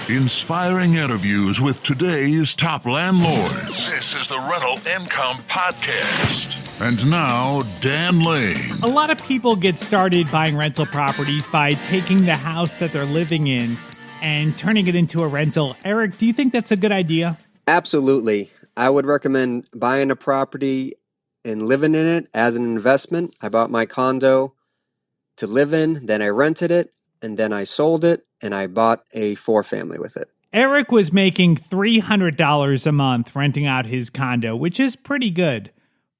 Inspiring interviews with today's top landlords. This is the Rental Income Podcast. And now, Dan Lane. A lot of people get started buying rental properties by taking the house that they're living in and turning it into a rental. Eric, do you think that's a good idea? Absolutely. I would recommend buying a property and living in it as an investment. I bought my condo to live in, then I rented it, and then I sold it, and I bought a 4-family with it. Eric was making $300 a month renting out his condo, which is pretty good.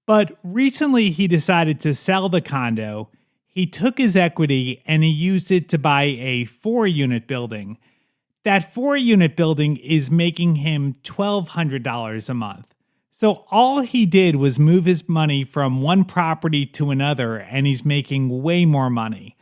But recently he decided to sell the condo. He took his equity and he used it to buy a 4-unit building. That 4-unit building is making him $1,200 a month. So all he did was move his money from one property to another, and he's making way more money.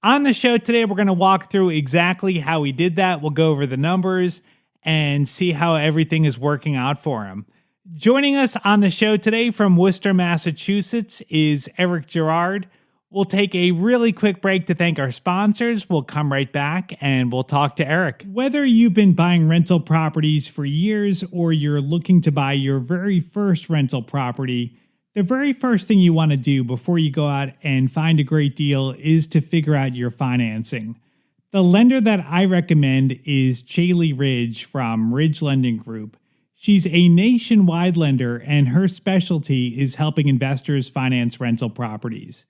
On the show today, we're going to walk through exactly how he did that. We'll go over the numbers and see how everything is working out for him. Joining us on the show today from Worcester, Massachusetts is Eric Girard. We'll take a really quick break to thank our sponsors. We'll come right back and we'll talk to Eric. Whether you've been buying rental properties for years or you're looking to buy your very first rental property, the very first thing you want to do before you go out and find a great deal is to figure out your financing. The lender that I recommend is Chaley Ridge from Ridge Lending Group. She's a nationwide lender, and her specialty is helping investors finance rental properties.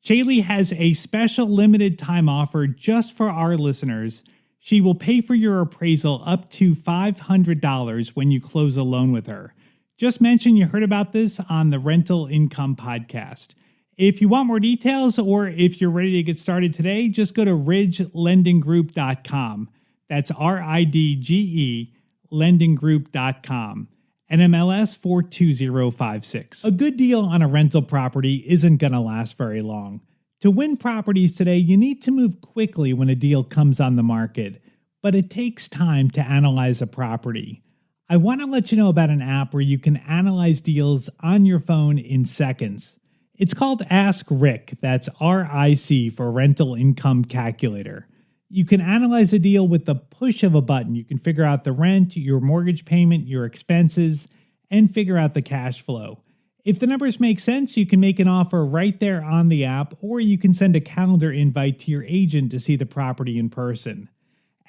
Chaley has a special limited time offer just for our listeners. She will pay for your appraisal up to $500 when you close a loan with her. Just mention you heard about this on the Rental Income Podcast. If you want more details or if you're ready to get started today, just go to ridgelendinggroup.com. That's RIDGE lendinggroup.com. NMLS 42056. A good deal on a rental property isn't going to last very long. To win properties today, you need to move quickly when a deal comes on the market, but it takes time to analyze a property. I want to let you know about an app where you can analyze deals on your phone in seconds. It's called AskRic, that's RIC for Rental Income Calculator. You can analyze a deal with the push of a button. You can figure out the rent, your mortgage payment, your expenses, and figure out the cash flow. If the numbers make sense, you can make an offer right there on the app, or you can send a calendar invite to your agent to see the property in person.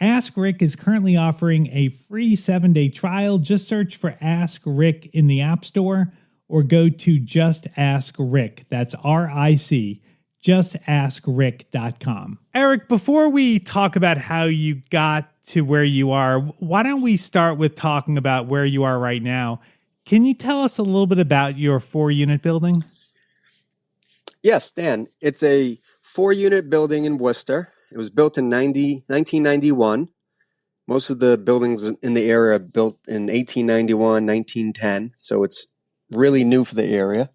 AskRic is currently offering a free 7-day trial. Just search for AskRic in the App Store or go to Just Ask Rick. That's RIC, justascric.com. Eric, before we talk about how you got to where you are, why don't we start with talking about where you are right now? Can you tell us a little bit about your 4-unit building? Yes, Dan. It's a 4-unit building in Worcester. It was built in 1991. Most of the buildings in the area are built in 1891, 1910, so it's really new for the area.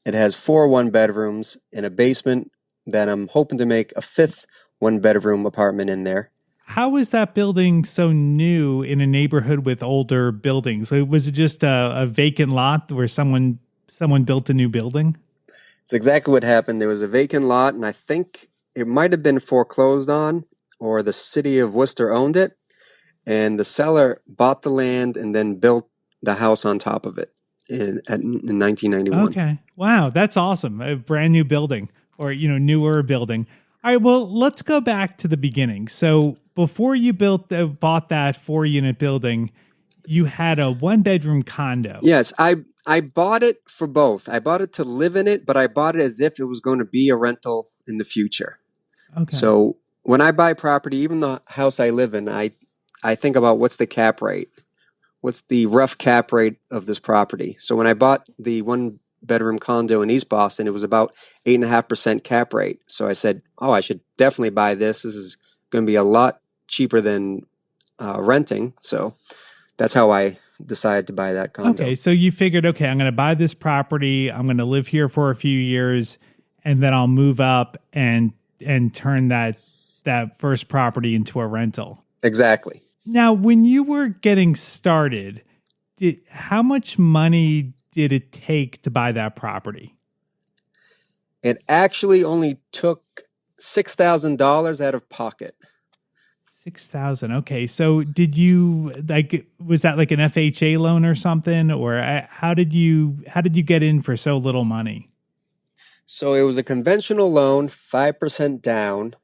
It has 4 one-bedrooms and a basement that I'm hoping to make a 5th one-bedroom apartment in there. How is that building so new in a neighborhood with older buildings? Was it just a vacant lot where someone built a new building? It's exactly what happened. There was a vacant lot, and I think it might have been foreclosed on, or the city of Worcester owned it, and the seller bought the land and then built the house on top of it in 1991. Okay. Wow, that's awesome. A brand new building, or newer building. All right, well, let's go back to the beginning. So before you bought that 4-unit building, you had a 1-bedroom condo. Yes, I bought it for both. I bought it to live in it, but I bought it as if it was going to be a rental in the future. Okay. So when I buy property, even the house I live in, I think about what's the cap rate? What's the rough cap rate of this property? So when I bought the 1-bedroom condo in East Boston, it was about 8.5% cap rate. So I said, I should definitely buy this. This is going to be a lot cheaper than renting. So that's how I decided to buy that condo. Okay, so you figured, I'm going to buy this property. I'm going to live here for a few years, and then I'll move up and turn that first property into a rental. Exactly. Now, when you were getting started, how much money did it take to buy that property? It actually only took $6,000 out of pocket. 6,000. Okay. So did you was that like an FHA loan or something, or how did you get in for so little money? So it was a conventional loan, 5% down,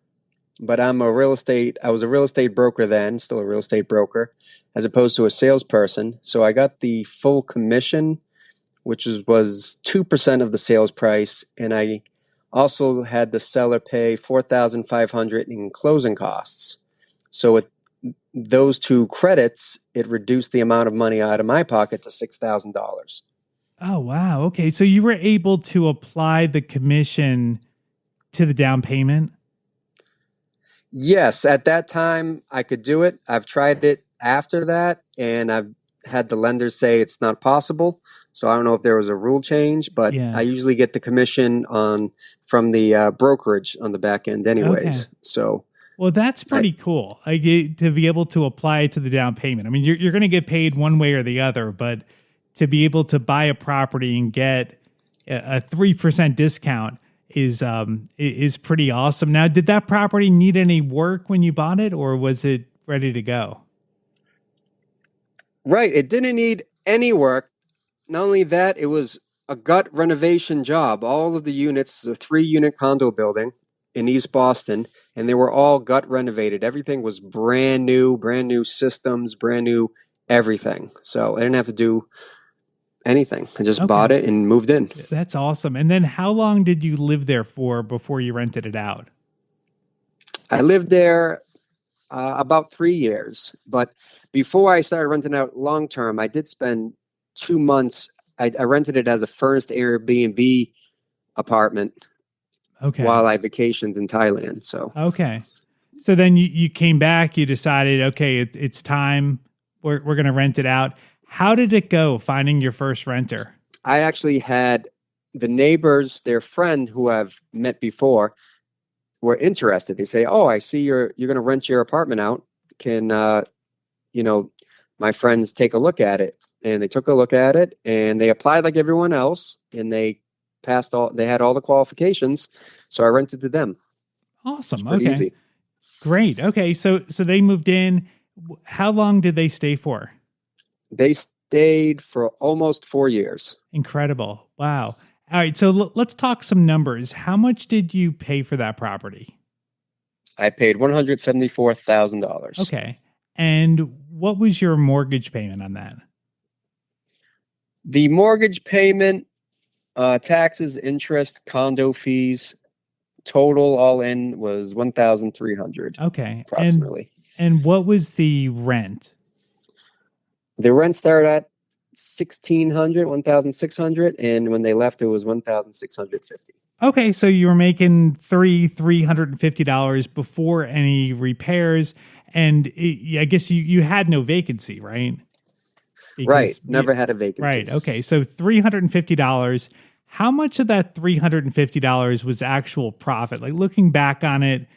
but I was a real estate broker then, still a real estate broker, as opposed to a salesperson. So I got the full commission, which was 2% of the sales price, and I also had the seller pay $4,500 in closing costs. So with those two credits, it reduced the amount of money out of my pocket to $6,000. Oh, wow. Okay. So you were able to apply the commission to the down payment? Yes, at that time I could do it. I've tried it after that, and I've had the lenders say it's not possible. So I don't know if there was a rule change, but I Yeah. usually get the commission on from the brokerage on the back end, Okay. anyways. So Well, that's I pretty cool. To be able to apply it to the down payment. I mean, you're going to get paid one way or the other, but to be able to buy a property and get a 3% discount is pretty awesome. Now, did that property need any work when you bought it, or was it ready to go? right, it didn't need any work. Not only that, it was a gut renovation job. All of the units, a 3-unit condo building in East Boston, and they were all gut renovated. Everything was brand new systems, brand new everything. So I didn't have to do anything. I just bought Okay, it and moved in. that's awesome. And then how long did you live there for before you rented it out? I lived there about 3 years, but before I started renting out long term, I did spend 2 months. I rented it as a furnished Airbnb apartment Okay. while I vacationed in Thailand. So Okay. So then you came back, you decided, okay, it's time. We're going to rent it out. How did it go finding your first renter? I actually had the neighbors, their friend who I've met before, were interested. They say, "Oh, I see you're going to rent your apartment out. Can you know my friends take a look at it?" And they took a look at it, and they applied like everyone else, and they passed all. They had all the qualifications, so I rented to them. It's Awesome. pretty Okay. easy. Great. Okay. So they moved in. How long did they stay for? They stayed for almost 4 years. Incredible. Wow. All right. So let's talk some numbers. How much did you pay for that property? I paid $174,000. Okay. And what was your mortgage payment on that? The mortgage payment, taxes, interest, condo fees, total all in was 1,300 Okay. approximately. And what was the rent? The rent started at 1,600, 1,600, and when they left, it was 1,650. Okay, so you were making $350 before any repairs, and I guess you had no vacancy, right? Right, Because never had a right, vacancy. okay, so $350. How much of that $350 was actual profit? Like looking back on it,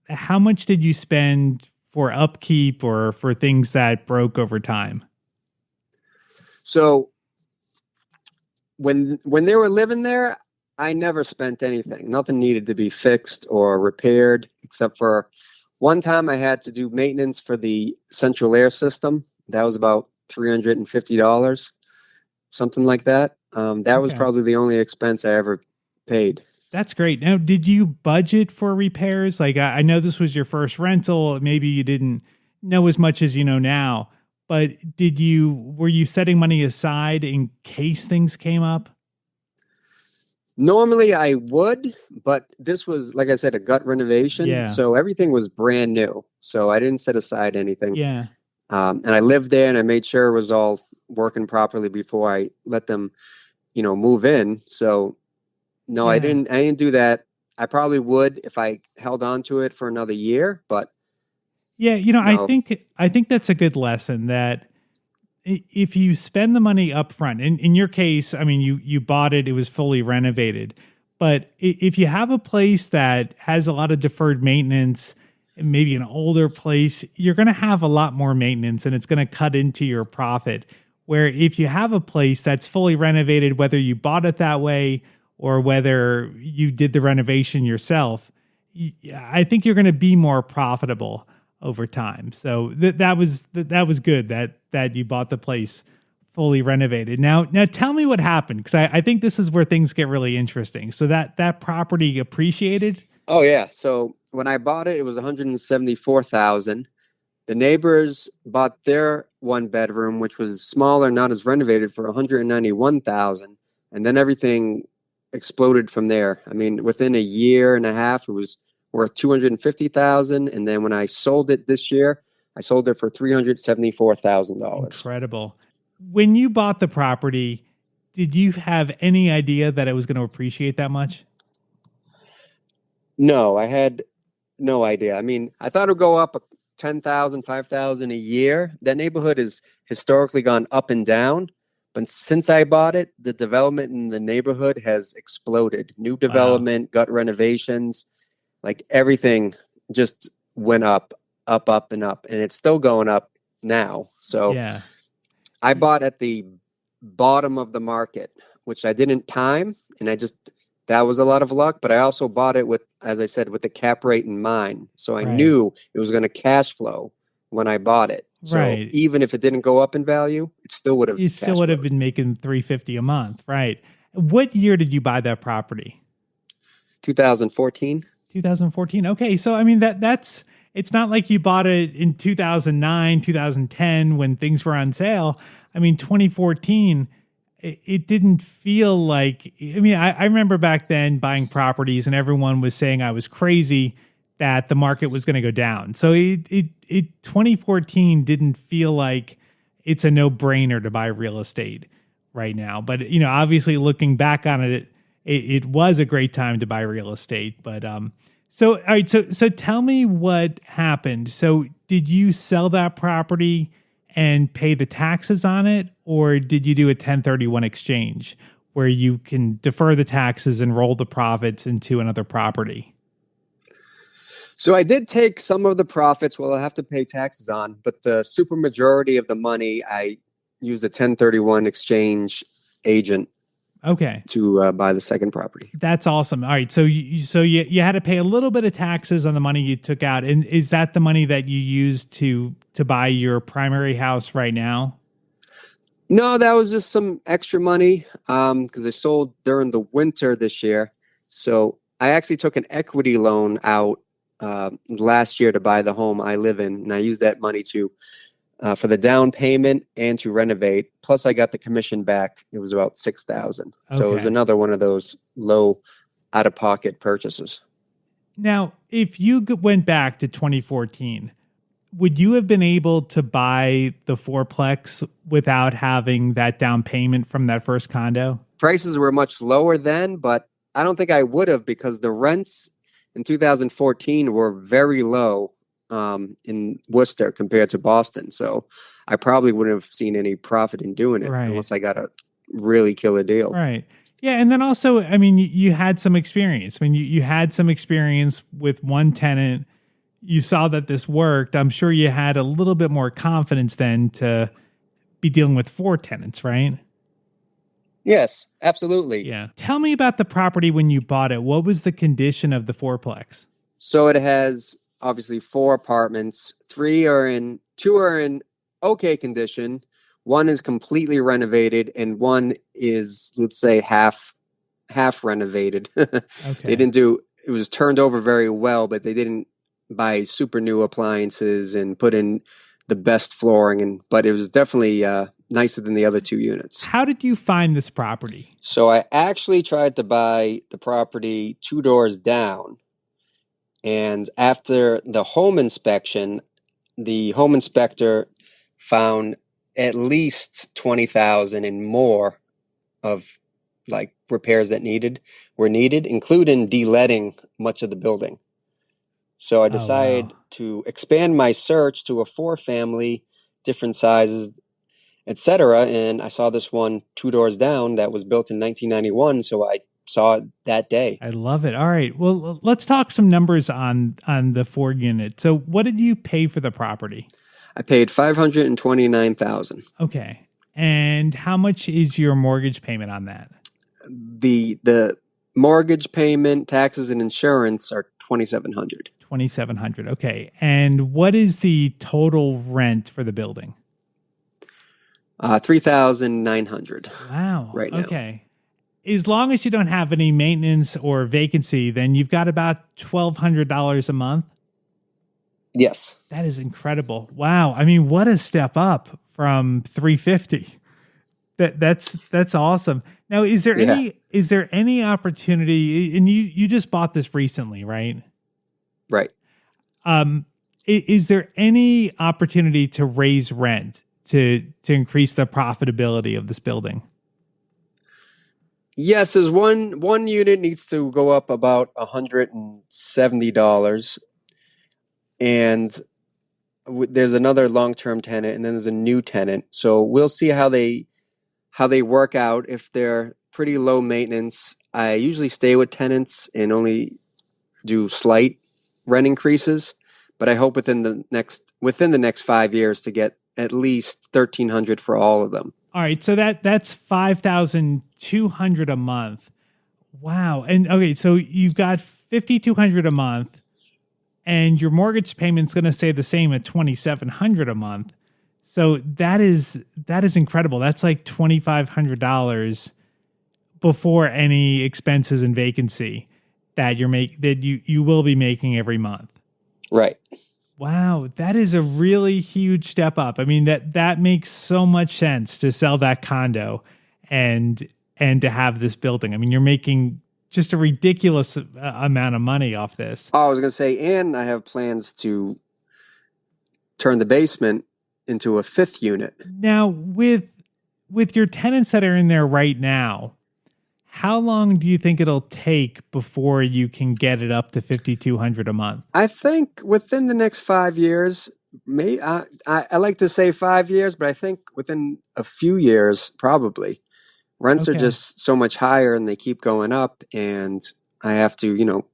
how much did you spend for upkeep or for things that broke over time? So when they were living there, I never spent anything. Nothing needed to be fixed or repaired, except for one time I had to do maintenance for the central air system. That was about $350, something like that. That was Okay. probably the only expense I ever paid. That's great. Now, did you budget for repairs? Like, I know this was your first rental. Maybe you didn't know as much as you know now, but were you setting money aside in case things came up? Normally I would, but this was, like I said, a gut renovation. Yeah. So everything was brand new. So I didn't set aside anything. Yeah. And I lived there and I made sure it was all working properly before I let them, move in. So no, Yeah. I didn't do that. I probably would if I held on to it for another year, but Yeah. no. I think that's a good lesson that if you spend the money up front, in your case, I mean, you bought it, it was fully renovated. But if you have a place that has a lot of deferred maintenance, maybe an older place, you're going to have a lot more maintenance and it's going to cut into your profit. Where if you have a place that's fully renovated, whether you bought it that way or whether you did the renovation yourself, I think you're going to be more profitable. over time. So that was good that you bought the place fully renovated. Now tell me what happened, because I think this is where things get really interesting. So that property appreciated? Oh yeah. So when I bought it, it was 174,000. The neighbors bought their one bedroom, which was smaller, not as renovated, for 191,000, and then everything exploded from there. I mean, within a year and a half, it was worth 250,000, and then when I sold it this year, I sold it for $374,000. Incredible. When you bought the property, did you have any idea that it was going to appreciate that much? No, I had no idea. I mean, I thought it would go up 10,000, 5,000 a year. That neighborhood has historically gone up and down. But since I bought it, the development in the neighborhood has exploded. New development, gut renovations, like everything just went up, and up. And it's still going up now. So yeah. I bought at the bottom of the market, which I didn't time. And that was a lot of luck, but I also bought it with, as I said, with the cap rate in mind. So I knew it was going to cash flow when I bought it. So even if it didn't go up in value, it still would have. You still would have been making $350 a month, right? What year did you buy that property? 2014. 2014. Okay, so I mean that's it's not like you bought it in 2009, 2010 when things were on sale. I mean, 2014. It didn't feel like, I mean, I remember back then buying properties and everyone was saying I was crazy that the market was going to go down. So 2014 didn't feel like it's a no-brainer to buy real estate right now. But, obviously looking back on it, it was a great time to buy real estate. But so, all right, so tell me what happened. So did you sell that property and pay the taxes on it, or did you do a 1031 exchange where you can defer the taxes and roll the profits into another property? So I did take some of the profits, well, I have to pay taxes on, but the super majority of the money I used a 1031 exchange agent to buy the second property. That's awesome. All right, so you had to pay a little bit of taxes on the money you took out, and is that the money that you used to buy your primary house right now? No, that was just some extra money because I sold during the winter this year. So I actually took an equity loan out last year to buy the home I live in, and I used that money for the down payment and to renovate. Plus, I got the commission back. It was about $6,000. So it was another one of those low out-of-pocket purchases. Now, if you went back to 2014, would you have been able to buy the fourplex without having that down payment from that first condo? Prices were much lower then, but I don't think I would have, because the rents in 2014 were very low in Worcester compared to Boston. So I probably wouldn't have seen any profit in doing it unless I got a really killer deal. Right. Yeah. And then also, I mean, you had some experience. I mean, you had some experience with one tenant. You saw that this worked. I'm sure you had a little bit more confidence then to be dealing with 4 tenants, right? Yes, absolutely. Yeah. Tell me about the property when you bought it. What was the condition of the fourplex? So it has obviously 4 apartments. 2 are in okay condition. 1 is completely renovated, and 1 is, let's say, half renovated. They didn't it was turned over very well, but they didn't buy super new appliances and put in the best flooring, but it was definitely nicer than the other 2 units. How did you find this property? So I actually tried to buy the property 2 doors down. And after the home inspection, the home inspector found at least 20,000 and more of like repairs that were needed, including de-leading much of the building. So I decided to expand my search to a 4-family, different sizes, etc. And I saw this one 2 doors down that was built in 1991. So I saw it that day. I love it. All right. Well, let's talk some numbers on the 4 unit. So what did you pay for the property? I paid $529,000. Okay. And how much is your mortgage payment on that? The mortgage payment, taxes, and insurance are $2,700. $2,700. Okay. And what is the total rent for the building? $3,900. Wow. Right now. Okay. As long as you don't have any maintenance or vacancy, then you've got about $1,200 a month. Yes. That is incredible. Wow. I mean, what a step up from 350. That's awesome. Now, is there any opportunity, and you just bought this recently, right? Right. Is there any opportunity to raise rent to increase the profitability of this building? Yes, as one unit needs to go up about $170, and there's another long-term tenant, and then there's a new tenant. So we'll see how they work out. If they're pretty low maintenance, I usually stay with tenants and only do slight rent increases. But I hope within the next 5 years to get at least $1,300 for all of them. All right, so that's $5,200 a month. Wow. And okay, so you've got $5,200 a month, and your mortgage payment's going to stay the same at $2,700 a month. So that is incredible. That's like $2,500 before any expenses and vacancy that you will be making every month. Right. Wow, that is a really huge step up. I mean, that makes so much sense to sell that condo and to have this building. I mean, you're making just a ridiculous amount of money off this. Oh, I was going to say, and I have plans to turn the basement into a 5th unit. Now, with your tenants that are in there right now, how long do you think it'll take before you can get it up to $5,200 a month? I think within the next 5 years. I like to say 5 years, but I think within a few years, probably. Rents are just so much higher, and they keep going up, and I have to,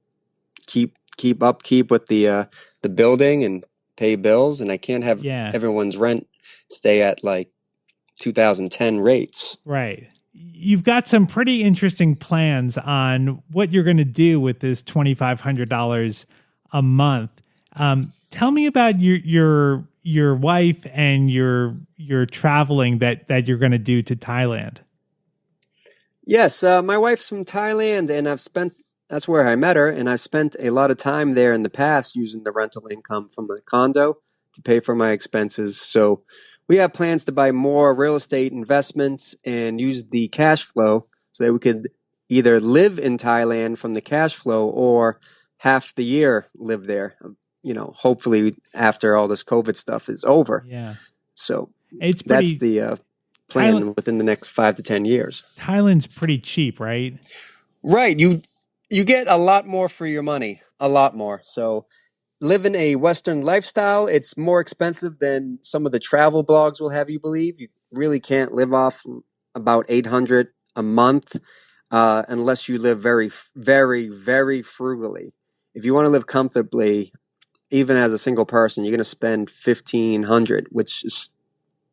keep with the building and pay bills, and I can't have everyone's rent stay at like 2010 rates. Right. You've got some pretty interesting plans on what you're going to do with this $2,500 a month. Tell me about your wife and your traveling that you're going to do to Thailand. Yes, my wife's from Thailand, and that's where I met her, and I've spent a lot of time there in the past using the rental income from the condo to pay for my expenses. So we have plans to buy more real estate investments and use the cash flow so that we could either live in Thailand from the cash flow or half the year live there, hopefully after all this COVID stuff is over. Yeah. So that's the plan within the next 5 to 10 years. Thailand's pretty cheap, right? Right. You get a lot more for your money, a lot more. So living a Western lifestyle, it's more expensive than some of the travel blogs will have you believe. You really can't live off about $800 a month unless you live very, very, very frugally. If you want to live comfortably, even as a single person, you're going to spend $1,500, which is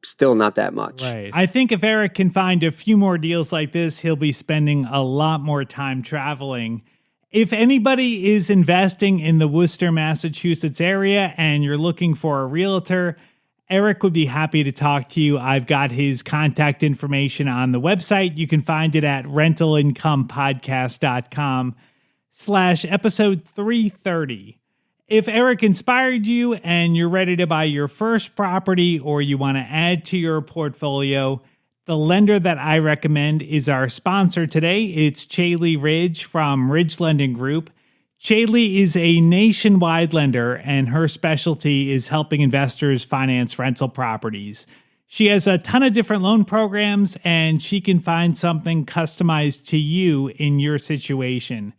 still not that much. Right. I think if Eric can find a few more deals like this, he'll be spending a lot more time traveling. If anybody is investing in the Worcester, Massachusetts area and you're looking for a realtor, Eric would be happy to talk to you. I've got his contact information on the website. You can find it at rentalincomepodcast.com/episode 330. If Eric inspired you and you're ready to buy your first property or you want to add to your portfolio, the lender that I recommend is our sponsor today. It's Chaley Ridge from Ridge Lending Group. Chaley is a nationwide lender, and her specialty is helping investors finance rental properties. She has a ton of different loan programs, and she can find something customized to you in your situation.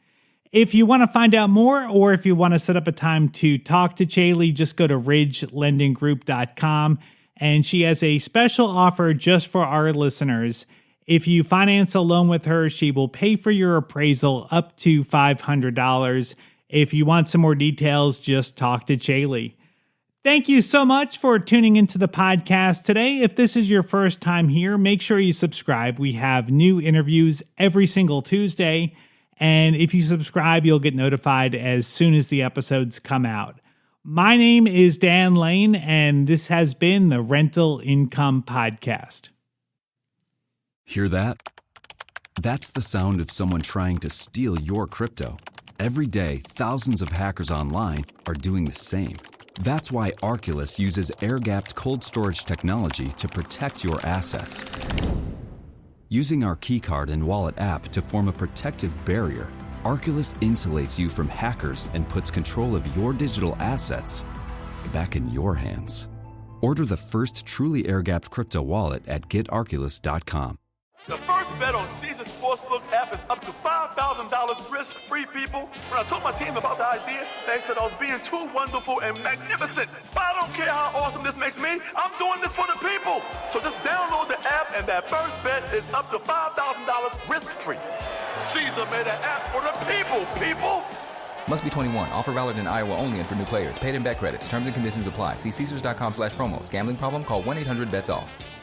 If you want to find out more, or if you want to set up a time to talk to Chaley, just go to ridgelendinggroup.com. And she has a special offer just for our listeners. If you finance a loan with her, she will pay for your appraisal up to $500. If you want some more details, just talk to Chaley. Thank you so much for tuning into the podcast today. If this is your first time here, make sure you subscribe. We have new interviews every single Tuesday. And if you subscribe, you'll get notified as soon as the episodes come out. My name is Dan Lane, and this has been the Rental Income Podcast. Hear that? That's the sound of someone trying to steal your crypto. Every day, thousands of hackers online are doing the same. That's why Arculus uses air-gapped cold storage technology to protect your assets. Using our keycard and wallet app to form a protective barrier, Arculus insulates you from hackers and puts control of your digital assets back in your hands. Order the first truly air-gapped crypto wallet at getarculus.com. The first bet on Caesars Sportsbook app is up to $5,000 risk-free, people. When I told my team about the idea, they said I was being too wonderful and magnificent. But I don't care how awesome this makes me. I'm doing this for the people. So just download the app, and that first bet is up to $5,000 risk-free. Caesar made an app for the people. Must be 21. Offer valid in Iowa only and for new players. Paid in bet credits. Terms and conditions apply. See Caesars.com/promos. Gambling problem? Call 1-800-BETS-OFF.